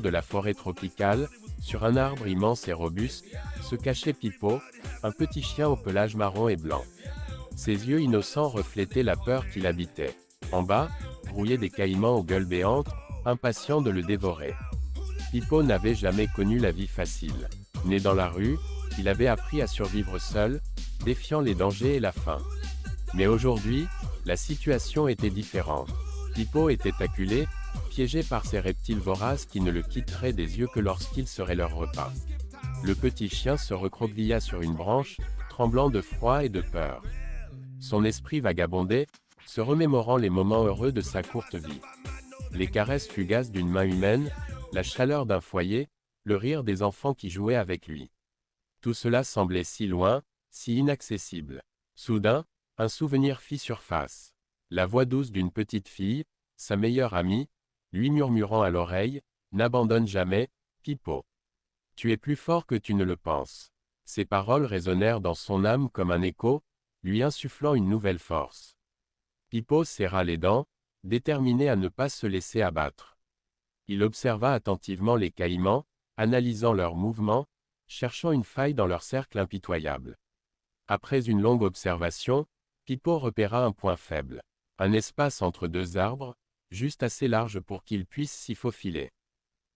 De la forêt tropicale, sur un arbre immense et robuste, se cachait Pipo, un petit chien au pelage marron et blanc. Ses yeux innocents reflétaient la peur qu'il habitait. En bas, grouillaient des caïmans aux gueules béantes, impatients de le dévorer. Pipo n'avait jamais connu la vie facile. Né dans la rue, il avait appris à survivre seul, défiant les dangers et la faim. Mais aujourd'hui, la situation était différente. Pipo était acculé, piégé par ces reptiles voraces qui ne le quitteraient des yeux que lorsqu'il serait leur repas. Le petit chien se recroquevilla sur une branche, tremblant de froid et de peur. Son esprit vagabondait, se remémorant les moments heureux de sa courte vie. Les caresses fugaces d'une main humaine, la chaleur d'un foyer, le rire des enfants qui jouaient avec lui. Tout cela semblait si loin, si inaccessible. Soudain, un souvenir fit surface. La voix douce d'une petite fille, sa meilleure amie, lui murmurant à l'oreille, « N'abandonne jamais, Pipo. Tu es plus fort que tu ne le penses. » Ces paroles résonnèrent dans son âme comme un écho, lui insufflant une nouvelle force. Pipo serra les dents, déterminé à ne pas se laisser abattre. Il observa attentivement les caïmans, analysant leurs mouvements, cherchant une faille dans leur cercle impitoyable. Après une longue observation, Pipo repéra un point faible. Un espace entre deux arbres, juste assez large pour qu'il puisse s'y faufiler.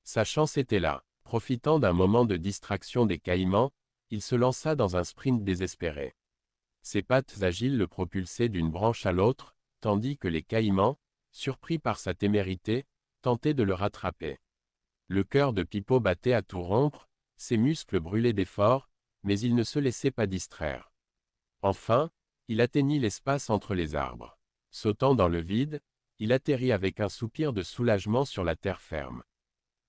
Sa chance était là. Profitant d'un moment de distraction des caïmans, il se lança dans un sprint désespéré. Ses pattes agiles le propulsaient d'une branche à l'autre, tandis que les caïmans, surpris par sa témérité, tentaient de le rattraper. Le cœur de Pipo battait à tout rompre, ses muscles brûlaient d'effort, mais il ne se laissait pas distraire. Enfin, il atteignit l'espace entre les arbres. Sautant dans le vide, il atterrit avec un soupir de soulagement sur la terre ferme.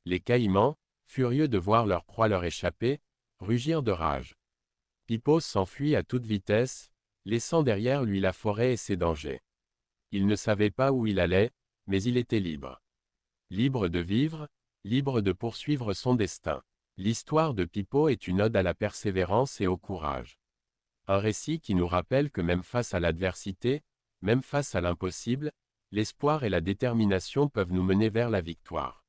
Les caïmans, furieux de voir leur proie leur échapper, rugirent de rage. Pipo s'enfuit à toute vitesse, laissant derrière lui la forêt et ses dangers. Il ne savait pas où il allait, mais il était libre. Libre de vivre, libre de poursuivre son destin. L'histoire de Pipo est une ode à la persévérance et au courage. Un récit qui nous rappelle que même face à l'adversité, même face à l'impossible, l'espoir et la détermination peuvent nous mener vers la victoire.